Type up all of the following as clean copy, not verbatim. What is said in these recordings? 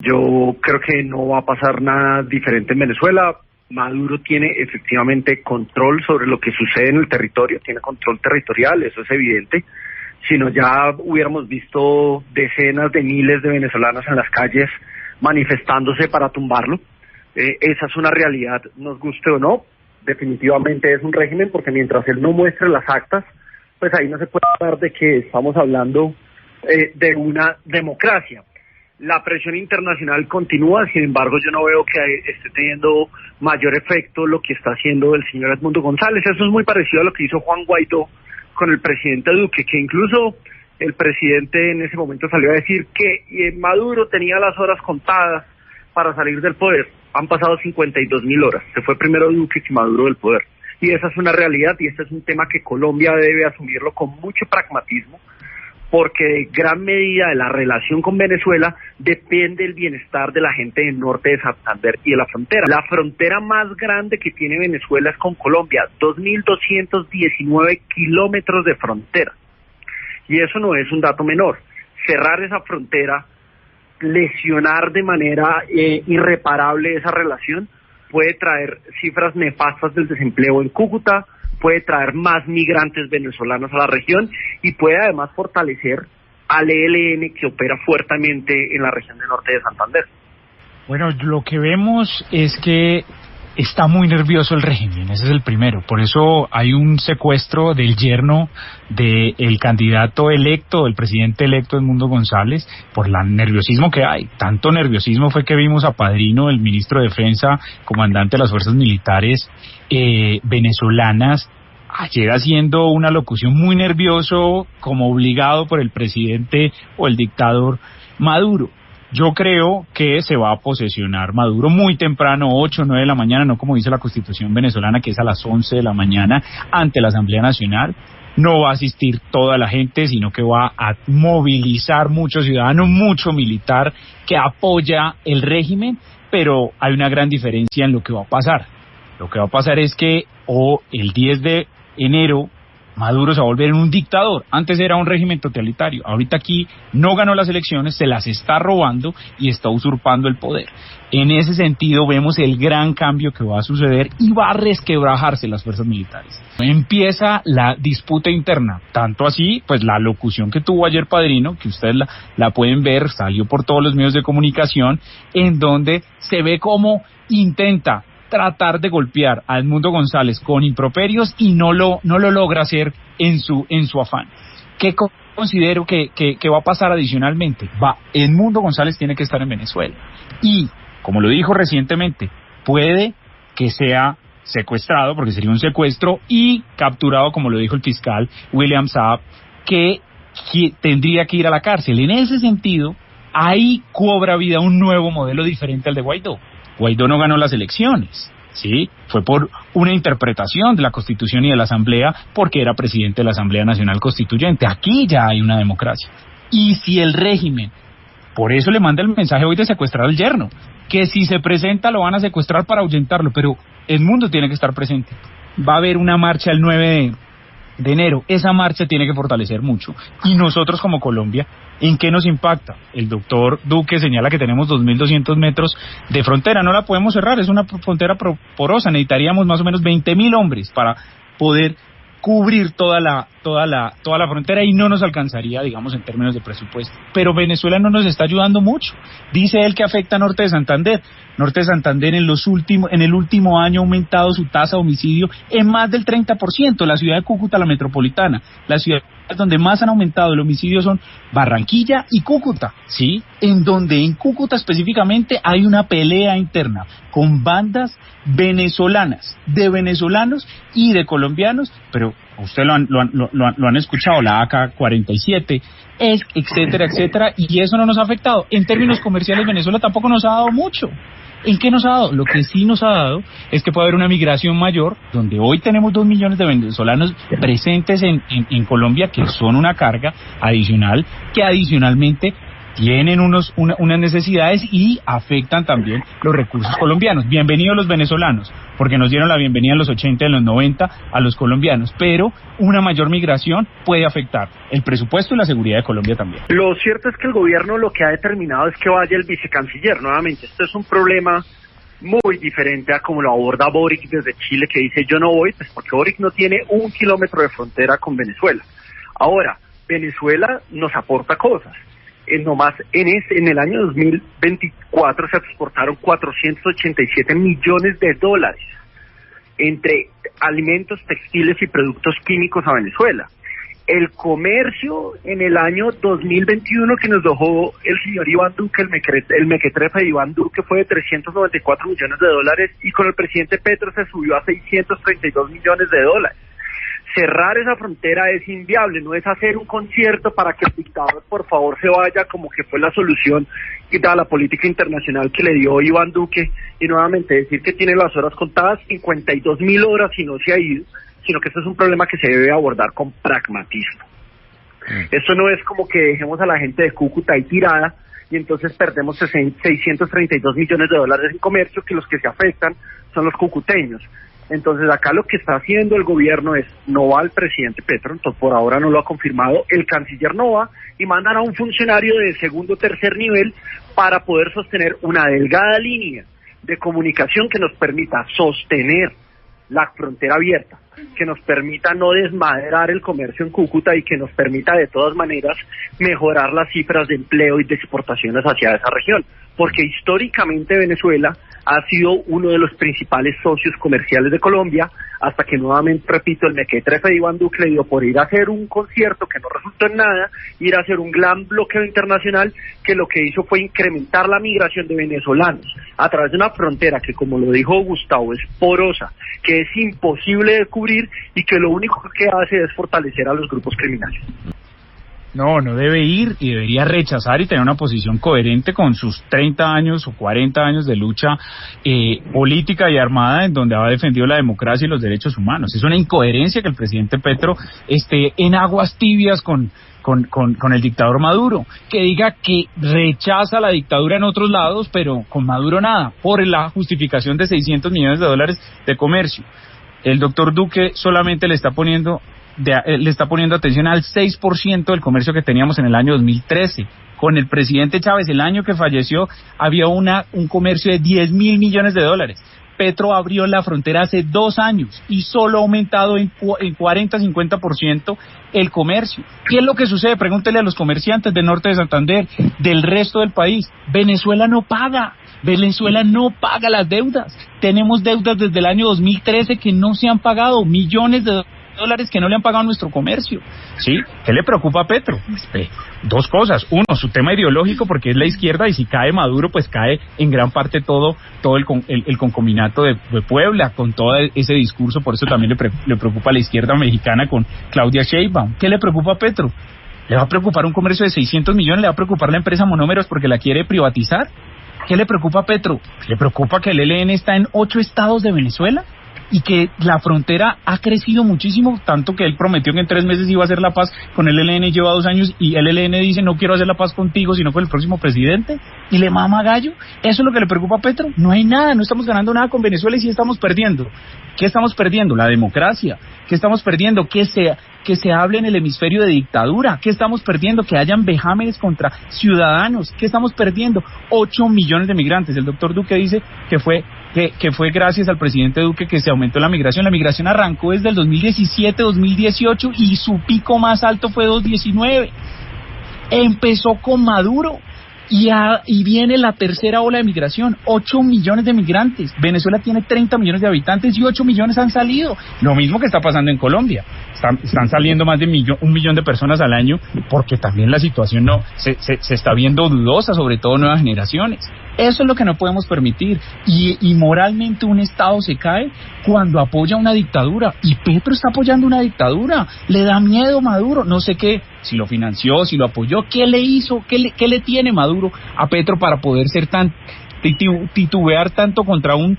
Yo creo que no va a pasar nada diferente en Venezuela. Maduro tiene efectivamente control sobre lo que sucede en el territorio, tiene control territorial, eso es evidente. Si no, ya hubiéramos visto decenas de miles de venezolanos en las calles manifestándose para tumbarlo. Esa es una realidad, nos guste o no, definitivamente es un régimen, porque mientras él no muestre las actas, pues ahí no se puede hablar de que estamos hablando de una democracia. La presión internacional continúa, sin embargo yo no veo que esté teniendo mayor efecto lo que está haciendo el señor Edmundo González. Eso es muy parecido a lo que hizo Juan Guaidó con el presidente Duque, que incluso el presidente en ese momento salió a decir que Maduro tenía las horas contadas para salir del poder. Han pasado 52.000 horas, se fue primero Duque que Maduro del poder. Y esa es una realidad, y este es un tema que Colombia debe asumirlo con mucho pragmatismo, porque de gran medida de la relación con Venezuela depende el bienestar de la gente del norte de Santander y de la frontera. La frontera más grande que tiene Venezuela es con Colombia, 2.219 kilómetros de frontera. Y eso no es un dato menor. Cerrar esa frontera, lesionar de manera irreparable esa relación, puede traer cifras nefastas del desempleo en Cúcuta, puede traer más migrantes venezolanos a la región y puede además fortalecer al ELN, que opera fuertemente en la región del norte de Santander. Bueno, lo que vemos es que está muy nervioso el régimen, ese es el primero. Por eso hay un secuestro del yerno del candidato electo, del presidente electo Edmundo González, por el nerviosismo que hay. Tanto nerviosismo fue que vimos a Padrino, el ministro de Defensa, comandante de las fuerzas militares venezolanas, ayer haciendo una locución muy nervioso, como obligado por el presidente o el dictador Maduro. Yo creo que se va a posesionar Maduro muy temprano, 8 o 9 de la mañana, no como dice la Constitución venezolana, que es a las 11 de la mañana, ante la Asamblea Nacional. No va a asistir toda la gente, sino que va a movilizar mucho ciudadano, mucho militar que apoya el régimen, pero hay una gran diferencia en lo que va a pasar. Lo que va a pasar es que el 10 de enero Maduro se va a volver un dictador. Antes era un régimen totalitario. Ahorita aquí no ganó las elecciones, se las está robando y está usurpando el poder. En ese sentido vemos el gran cambio que va a suceder y va a resquebrajarse las fuerzas militares. Empieza la disputa interna. Tanto así, pues la locución que tuvo ayer Padrino, que ustedes la pueden ver, salió por todos los medios de comunicación, en donde se ve cómo intenta tratar de golpear a Edmundo González con improperios y no lo logra hacer en su afán. ¿Qué considero que va a pasar adicionalmente? Edmundo González tiene que estar en Venezuela y, como lo dijo recientemente, puede que sea secuestrado, porque sería un secuestro, y capturado, como lo dijo el fiscal William Saab, que tendría que ir a la cárcel. En ese sentido, ahí cobra vida un nuevo modelo diferente al de Guaidó. Guaidó no ganó las elecciones, ¿sí? Fue por una interpretación de la Constitución y de la Asamblea, porque era presidente de la Asamblea Nacional Constituyente. Aquí ya hay una democracia. Y si el régimen, por eso le manda el mensaje hoy de secuestrar al yerno, que si se presenta lo van a secuestrar para ahuyentarlo, pero Edmundo tiene que estar presente. Va a haber una marcha el 9 de enero, esa marcha tiene que fortalecer mucho. Y nosotros como Colombia, ¿en qué nos impacta? El doctor Duque señala que tenemos 2.200 metros de frontera, no la podemos cerrar, es una frontera porosa, necesitaríamos más o menos 20.000 hombres para poder cubrir toda la frontera y no nos alcanzaría, digamos, en términos de presupuesto. Pero Venezuela no nos está ayudando mucho. Dice él que afecta a Norte de Santander. Norte de Santander en el último año ha aumentado su tasa de homicidio en más del 30%. La ciudad de Cúcuta, la metropolitana, la ciudad donde más han aumentado el homicidio son Barranquilla y Cúcuta, ¿sí? En donde en Cúcuta específicamente hay una pelea interna con bandas venezolanas, de venezolanos y de colombianos, pero usted lo han escuchado, la AK-47, etcétera, etcétera, y eso no nos ha afectado. En términos comerciales, Venezuela tampoco nos ha dado mucho. ¿En qué nos ha dado? Lo que sí nos ha dado es que puede haber una migración mayor, donde hoy tenemos 2 millones de venezolanos presentes en Colombia, que son una carga adicional, que adicionalmente tienen unas necesidades y afectan también los recursos colombianos. Bienvenidos los venezolanos, porque nos dieron la bienvenida en los 80 y en los 90 a los colombianos, pero una mayor migración puede afectar el presupuesto y la seguridad de Colombia también. Lo cierto es que el gobierno lo que ha determinado es que vaya el vicecanciller. Nuevamente, esto es un problema muy diferente a como lo aborda Boric desde Chile, que dice yo no voy, pues porque Boric no tiene 1 kilómetro de frontera con Venezuela. Ahora, Venezuela nos aporta cosas. Nomás en el año 2024 se exportaron 487 millones de dólares entre alimentos, textiles y productos químicos a Venezuela. El comercio en el año 2021 que nos dejó el señor Iván Duque, el mequetrefe de Iván Duque, fue de 394 millones de dólares, y con el presidente Petro se subió a 632 millones de dólares. Cerrar esa frontera es inviable, no es hacer un concierto para que el dictador por favor se vaya, como que fue la solución a la política internacional que le dio Iván Duque, y nuevamente decir que tiene las horas contadas, 52.000 horas y no se ha ido, sino que esto es un problema que se debe abordar con pragmatismo. Esto no es como que dejemos a la gente de Cúcuta ahí tirada y entonces perdemos 632 millones de dólares en comercio, que los que se afectan son los cucuteños. Entonces acá lo que está haciendo el gobierno es, no va el presidente Petro, entonces por ahora no lo ha confirmado, el canciller no va, y mandan a un funcionario de segundo o tercer nivel para poder sostener una delgada línea de comunicación que nos permita sostener la frontera abierta, que nos permita no desmadrar el comercio en Cúcuta y que nos permita de todas maneras mejorar las cifras de empleo y de exportaciones hacia esa región, porque históricamente Venezuela ha sido uno de los principales socios comerciales de Colombia, hasta que nuevamente, repito, el mequetrefe de Iván Duque le dio por ir a hacer un concierto que no resultó en nada, ir a hacer un gran bloqueo internacional que lo que hizo fue incrementar la migración de venezolanos a través de una frontera que, como lo dijo Gustavo, es porosa, que es imposible de cubrir y que lo único que hace es fortalecer a los grupos criminales. No debe ir y debería rechazar y tener una posición coherente con sus 30 años o 40 años de lucha política y armada, en donde ha defendido la democracia y los derechos humanos. Es una incoherencia que el presidente Petro esté en aguas tibias con el dictador Maduro, que diga que rechaza la dictadura en otros lados, pero con Maduro nada, por la justificación de 600 millones de dólares de comercio. El doctor Duque solamente le está poniendo atención al 6% del comercio que teníamos en el año 2013. Con el presidente Chávez, el año que falleció, había un comercio de 10.000 millones de dólares. Petro abrió la frontera hace 2 años y solo ha aumentado en 40-50% el comercio. ¿Qué es lo que sucede? Pregúntele a los comerciantes del norte de Santander, del resto del país. Venezuela no paga las deudas. Tenemos deudas desde el año 2013 que no se han pagado, millones de dólares que no le han pagado a nuestro comercio. ¿Sí? ¿Qué le preocupa a Petro? Dos cosas. Uno, su tema ideológico, porque es la izquierda, y si cae Maduro, pues cae en gran parte todo el concominato de Puebla, con todo ese discurso. Por eso también le preocupa a la izquierda mexicana con Claudia Sheinbaum. ¿Qué le preocupa a Petro? ¿Le va a preocupar un comercio de 600 millones? ¿Le va a preocupar la empresa Monómeros porque la quiere privatizar? ¿Qué le preocupa a Petro? ¿Le preocupa que el ELN está en 8 estados de Venezuela? Y que la frontera ha crecido muchísimo, tanto que él prometió que en 3 meses iba a hacer la paz con el ELN, lleva 2 años, y el ELN dice no quiero hacer la paz contigo, sino con el próximo presidente, y le mama gallo. ¿Eso es lo que le preocupa a Petro? No hay nada, no estamos ganando nada con Venezuela y sí estamos perdiendo. ¿Qué estamos perdiendo? La democracia. ¿Qué estamos perdiendo? Que se hable en el hemisferio de dictadura. ¿Qué estamos perdiendo? Que hayan vejámenes contra ciudadanos. ¿Qué estamos perdiendo? 8 millones de migrantes. El doctor Duque dice que fue gracias al presidente Duque que se aumentó la migración. La migración arrancó desde el 2017-2018 y su pico más alto fue 2019. Empezó con Maduro y viene la tercera ola de migración, 8 millones de migrantes. Venezuela tiene 30 millones de habitantes y 8 millones han salido. Lo mismo que está pasando en Colombia. Están saliendo más de 1 millón de personas al año, porque también la situación se está viendo dudosa, sobre todo nuevas generaciones. Eso es lo que no podemos permitir. Y moralmente un Estado se cae cuando apoya una dictadura. Y Petro está apoyando una dictadura. Le da miedo Maduro. No sé qué, si lo financió, si lo apoyó, qué le hizo, qué le tiene Maduro a Petro para poder ser tan titubear tanto contra un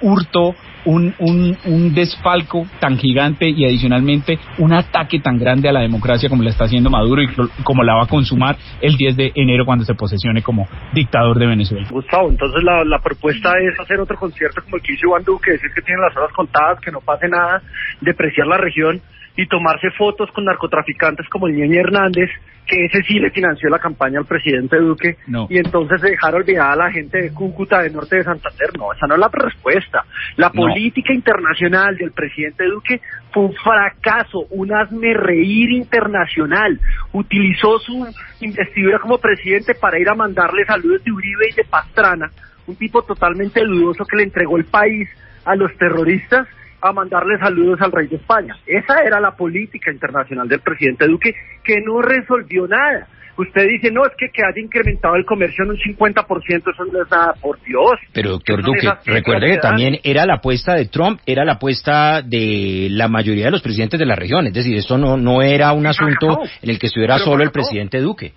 hurto, un desfalco tan gigante y adicionalmente un ataque tan grande a la democracia como la está haciendo Maduro y como la va a consumar el 10 de enero cuando se posesione como dictador de Venezuela? Gustavo, entonces la propuesta es hacer otro concierto como el que hizo Iván Duque, decir que tiene las horas contadas, que no pase nada, depreciar la región y tomarse fotos con narcotraficantes como el Ñeñe Hernández, que ese sí le financió la campaña al presidente Duque, no. Y entonces dejar olvidada a la gente de Cúcuta, de Norte de Santander. No, esa no es la respuesta. La política internacional del presidente Duque fue un fracaso, un hazmerreír internacional. Utilizó su investidura como presidente para ir a mandarle saludos de Uribe y de Pastrana, un tipo totalmente dudoso que le entregó el país a los terroristas, a mandarle saludos al rey de España. Esa era la política internacional del presidente Duque, que no resolvió nada. Usted dice, no, es que haya incrementado el comercio en un 50%, eso no es nada, por Dios. Pero, doctor Duque, recuerde que también era la apuesta de Trump, era la apuesta de la mayoría de los presidentes de la región, es decir, esto no era un asunto en el que estuviera solo el presidente Duque.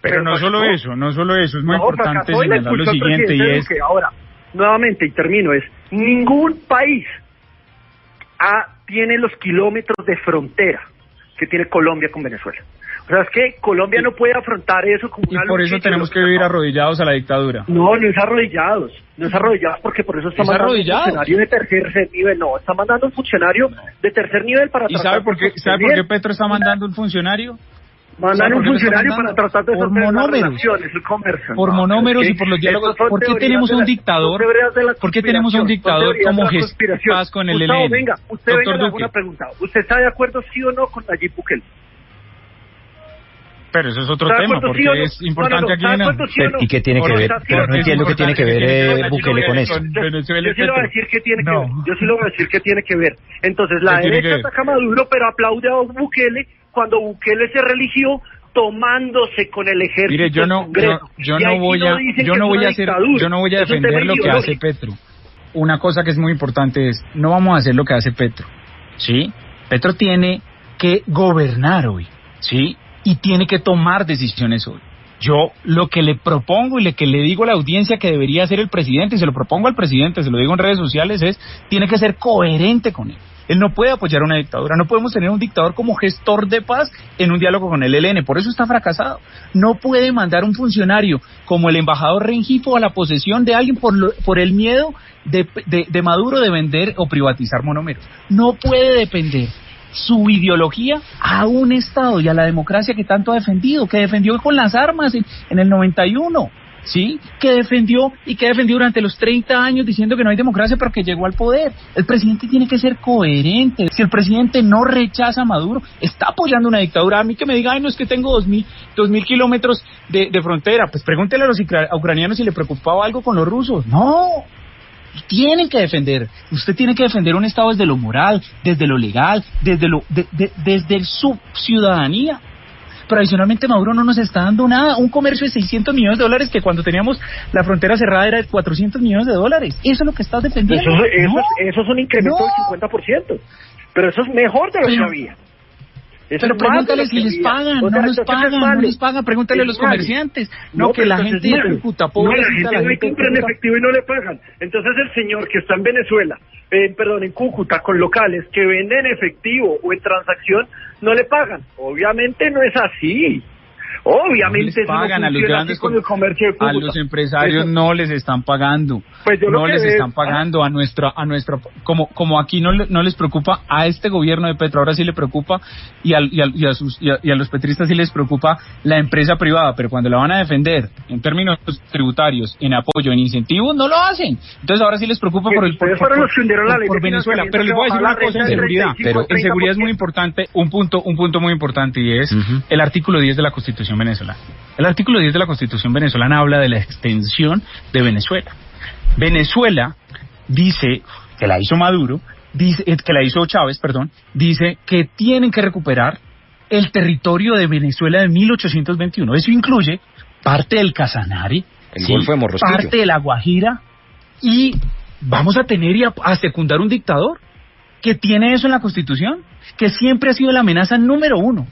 Pero no solo eso, es muy importante señalar lo siguiente, y es... Ahora, nuevamente, y termino, es ningún país tiene los kilómetros de frontera que tiene Colombia con Venezuela. O sea, es que Colombia no puede afrontar eso como una lucha. Y por eso tenemos que vivir arrodillados a la dictadura. No es arrodillados porque por eso está mandando un funcionario de tercer nivel. No, está mandando un funcionario de tercer nivel para tratar. ¿Y sabe por qué Petro está mandando un funcionario? Mandan un funcionario para tratar de por monómeros, el comercio. Por monómeros y por los diálogos. ¿Por qué tenemos un dictador? ¿Por qué tenemos un dictador como Paz con el ELN? Venga, usted venga una pregunta. ¿Usted está de acuerdo sí o no con Nayib Bukele? Pero eso es otro tema, porque sí es importante aquí. ¿Y qué tiene que ver? No entiendo qué tiene que ver Bukele con eso. Yo sí le voy a decir que tiene que ver. Yo sí le voy a decir que tiene que ver. Entonces, la derecha ataca a Maduro, pero aplaude a Bukele cuando Bukele se religió tomándose con el ejército. Mire, yo no voy a defender lo que hace Petro. Una cosa que es muy importante es, no vamos a hacer lo que hace Petro, ¿sí? Petro tiene que gobernar hoy, ¿sí? Y tiene que tomar decisiones hoy. Yo lo que le propongo y lo que le digo a la audiencia que debería hacer el presidente, y se lo propongo al presidente, se lo digo en redes sociales, tiene que ser coherente con él. Él no puede apoyar una dictadura, no podemos tener un dictador como gestor de paz en un diálogo con el ELN, por eso está fracasado. No puede mandar un funcionario como el embajador Rengifo a la posesión de alguien por el miedo de Maduro de vender o privatizar monómeros. No puede depender su ideología a un Estado y a la democracia que tanto ha defendido, que defendió con las armas en el 91, ¿sí? Que defendió durante los 30 años diciendo que no hay democracia, pero que llegó al poder. El presidente tiene que ser coherente. Si el presidente no rechaza a Maduro, está apoyando una dictadura. A mí que me diga, ay, no, es que tengo 2.000 kilómetros de frontera, pues pregúntele a los ucranianos si le preocupaba algo con los rusos. No. Tienen que defender. Usted tiene que defender un Estado desde lo moral, desde lo legal, desde su ciudadanía. Pero adicionalmente Maduro no nos está dando nada. Un comercio de $600 millones que cuando teníamos la frontera cerrada era de $400 millones. Eso es lo que estás defendiendo. Eso es un incremento del 50%. Pero eso es mejor de lo que había. Pero pregúntale si les pagan, no les pagan, pregúntale a los comerciantes. No, que la gente de Cúcuta, pobrecita, la gente compra en efectivo y no le pagan. Entonces el señor que está en Venezuela, en Cúcuta, con locales que venden en efectivo o en transacción, no le pagan. Obviamente no es así. Obviamente les pagan a los grandes con el comercio de Cúcuta. A los empresarios no les están pagando. Pues no les están pagando a nuestra como aquí no les preocupa a este gobierno de Petro, ahora sí le preocupa y a los petristas sí les preocupa la empresa privada, pero cuando la van a defender en términos tributarios, en apoyo, en incentivos, no lo hacen. Entonces ahora sí les preocupa por Venezuela, pero les voy a decir una cosa en seguridad, en seguridad es muy importante, un punto muy importante, y es el artículo 10 de la Constitución venezolana. El artículo 10 de la Constitución venezolana habla de la extensión de Venezuela. Venezuela dice, que la hizo Maduro, que la hizo Chávez, dice que tienen que recuperar el territorio de Venezuela de 1821. Eso incluye parte del Casanare, Golfo de Morrosquillo, parte de la Guajira, y vamos a tener a secundar un dictador que tiene eso en la Constitución, que siempre ha sido la amenaza número 1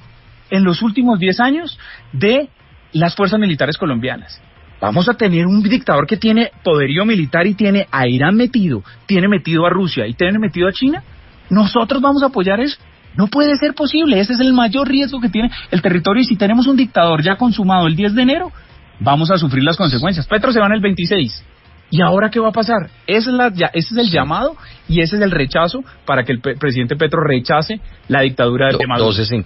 en los últimos 10 años de las fuerzas militares colombianas. Vamos a tener un dictador que tiene poderío militar y tiene a Irán metido, tiene metido a Rusia y tiene metido a China. ¿Nosotros vamos a apoyar eso? No puede ser posible. Ese es el mayor riesgo que tiene el territorio. Y si tenemos un dictador ya consumado el 10 de enero, vamos a sufrir las consecuencias. Petro se va en el 26. ¿Y ahora qué va a pasar? Ese es el llamado y ese es el rechazo para que el presidente Petro rechace la dictadura de Maduro.